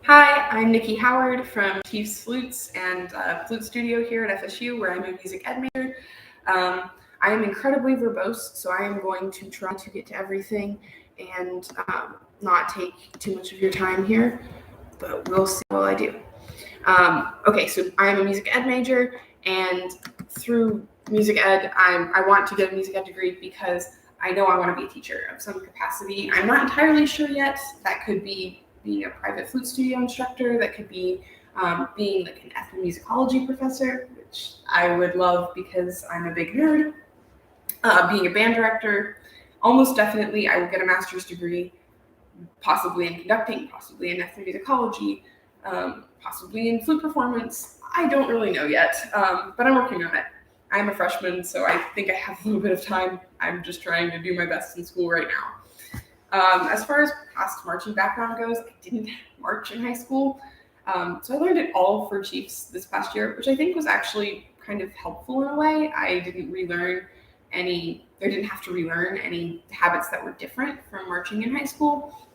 Hi, I'm Nikki Howard from Chiefs Flutes and Flute Studio here at FSU, where I'm a music ed major. I am incredibly verbose, so I am going to try to get to everything and not take too much of your time here, but we'll see how well I do. Okay, so I am a music ed major, and through music ed, I want to get a music ed degree because I know I want to be a teacher of some capacity. I'm not entirely sure yet. That could be being a private flute studio instructor. That could be being like an ethnomusicology professor, which I would love because I'm a big nerd. Being a band director, almost definitely I will get a master's degree, possibly in conducting, possibly in ethnomusicology, possibly in flute performance. I don't really know yet, but I'm working on it. I'm a freshman, so I think I have a little bit of time. I'm just trying to do my best in school right now. As far as past marching background goes, I didn't march in high school. So I learned it all for Chiefs this past year, which I think was actually kind of helpful in a way. I didn't didn't have to relearn any habits that were different from marching in high school.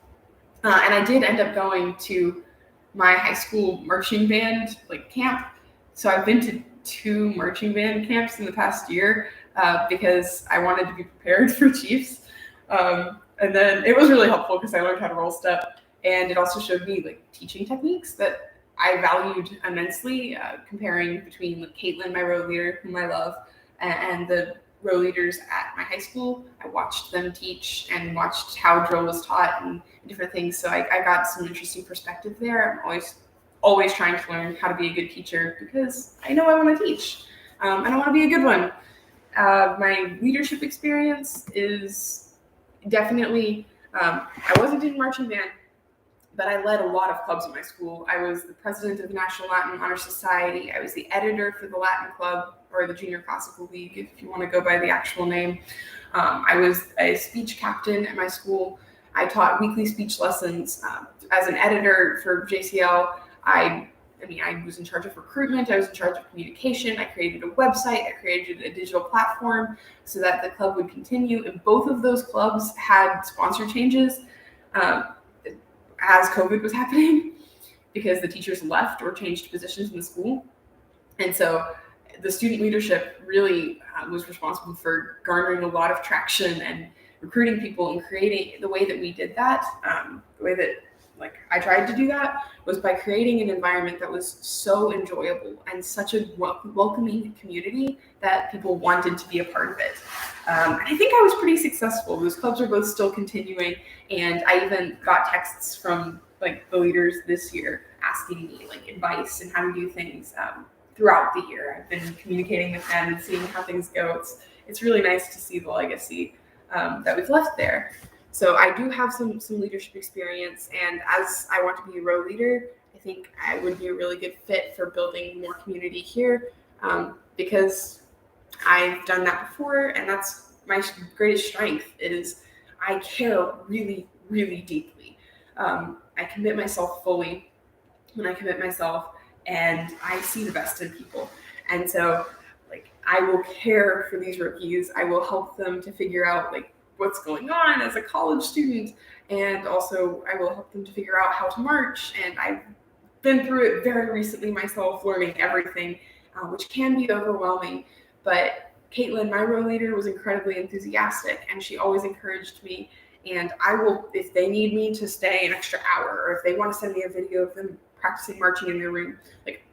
And I did end up going to my high school marching band camp. So I've been to 2 marching band camps in the past year because I wanted to be prepared for Chiefs. And then it was really helpful because I learned how to roll step, and it also showed me teaching techniques that I valued immensely. Comparing between Caitlin, my row leader, whom I love, and the row leaders at my high school. I watched them teach and watched how drill was taught and different things. So I got some interesting perspective there. I'm always trying to learn how to be a good teacher because I know I want to teach and I want to be a good one. My leadership experience is definitely, I wasn't in marching band, but I led a lot of clubs at my school. I was the president of the National Latin Honor Society. I was the editor for the Latin Club, or the Junior Classical League, if you want to go by the actual name. I was a speech captain at my school. I taught weekly speech lessons. As an editor for JCL, I was in charge of recruitment. I was in charge of communication. I created a website. I created a digital platform so that the club would continue. And both of those clubs had sponsor changes as COVID was happening because the teachers left or changed positions in the school. And so the student leadership really was responsible for garnering a lot of traction and recruiting people and creating the way that we did that. The way that I tried to do that was by creating an environment that was so enjoyable and such a welcoming community that people wanted to be a part of it. And I think I was pretty successful. Those clubs are both still continuing, and I even got texts from the leaders this year asking me advice and how to do things throughout the year. I've been communicating with them and seeing how things go. It's really nice to see the legacy that we've left there. So I do have some leadership experience, and as I want to be a row leader, I think I would be a really good fit for building more community here because I've done that before, and that's my greatest strength is I care really, really deeply. I commit myself fully when I commit myself, and I see the best in people. And so I will care for these rookies. I will help them to figure out what's going on as a college student, and also I will help them to figure out how to march. And I've been through it very recently myself, learning everything, which can be overwhelming. But Caitlin, my row leader, was incredibly enthusiastic, and she always encouraged me. And I will, if they need me to stay an extra hour, or if they want to send me a video of them practicing marching in their room,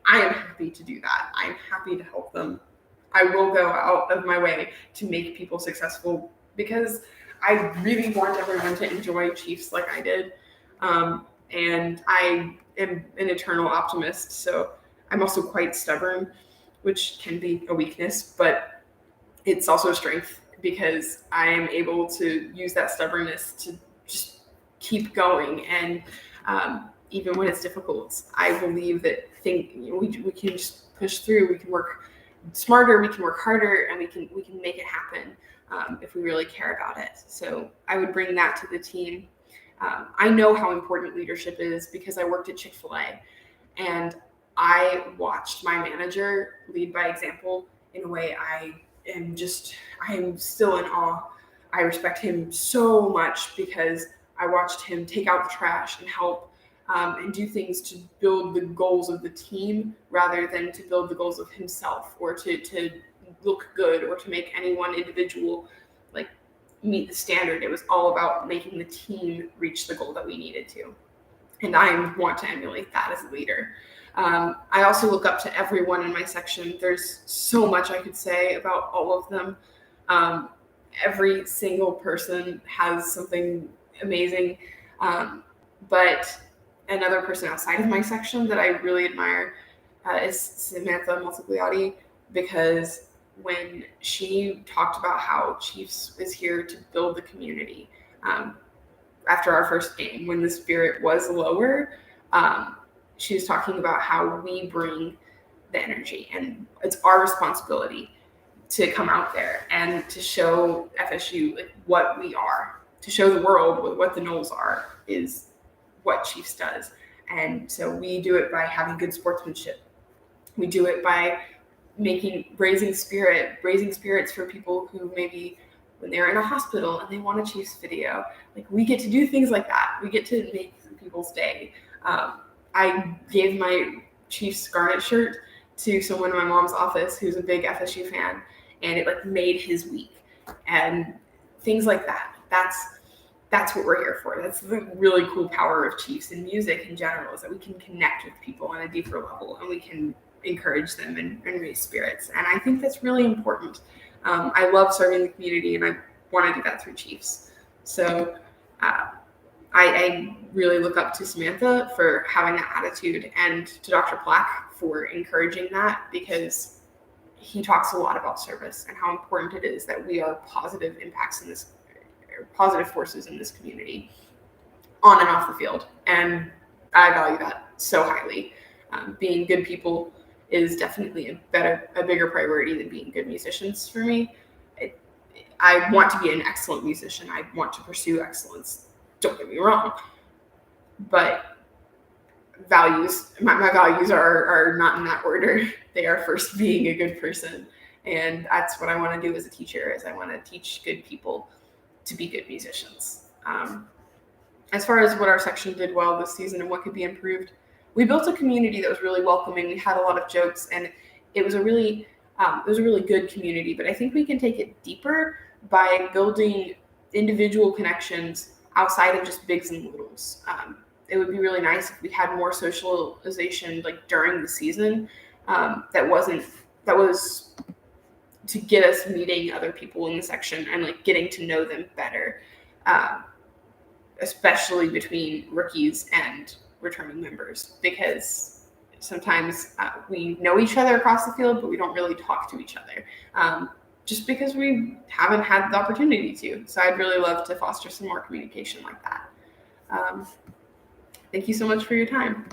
I am happy to do that. I am happy to help them. I will go out of my way to make people successful because I really want everyone to enjoy Chiefs like I did. And I am an eternal optimist, so I'm also quite stubborn, which can be a weakness, but it's also a strength because I am able to use that stubbornness to just keep going. And even when it's difficult, I believe that we can just push through. We can work smarter, we can work harder, and we can make it happen if we really care about it. So I would bring that to the team. I know how important leadership is because I worked at Chick-fil-A, and I watched my manager lead by example in a way I am still in awe. I respect him so much because I watched him take out the trash and help and do things to build the goals of the team rather than to build the goals of himself or to look good or to make any one individual like meet the standard. It was all about making the team reach the goal that we needed to. And I want to emulate that as a leader. I also look up to everyone in my section. There's so much I could say about all of them. Every single person has something amazing. But another person outside of my section that I really admire is Samantha Multigliati, because when she talked about how Chiefs is here to build the community, after our first game, when the spirit was lower, she was talking about how we bring the energy, and it's our responsibility to come out there and to show FSU like what we are, to show the world what the Noles are, is what Chiefs does. And so we do it by having good sportsmanship. We do it by raising spirits for people who maybe when they're in a hospital and they want a Chiefs video. Like, we get to do things like that. We get to make people's day. I gave my Chiefs Scarlet shirt to someone in my mom's office who's a big FSU fan, and it like made his week. And things like that. That's what we're here for. That's the really cool power of Chiefs and music in general, is that we can connect with people on a deeper level and we can encourage them and raise spirits. And I think that's really important. I love serving the community, and I want to do that through Chiefs. So I really look up to Samantha for having that attitude, and to Dr. Black for encouraging that, because he talks a lot about service and how important it is that we are positive impacts in this, positive forces in this community on and off the field. And I value that so highly. Being good people is definitely a bigger priority than being good musicians for me. I want to be an excellent musician. I want to pursue excellence. Don't get me wrong. But my values are not in that order. They are first being a good person. And that's what I want to do as a teacher, is I want to teach good people to be good musicians. As far as what our section did well this season and what could be improved, we built a community that was really welcoming. We had a lot of jokes, and it was a really good community. But I think we can take it deeper by building individual connections outside of just bigs and littles. It would be really nice if we had more socialization like during the season. That was to get us meeting other people in the section and like getting to know them better, especially between rookies and returning members, because sometimes we know each other across the field, but we don't really talk to each other, just because we haven't had the opportunity to. So I'd really love to foster some more communication like that. Thank you so much for your time.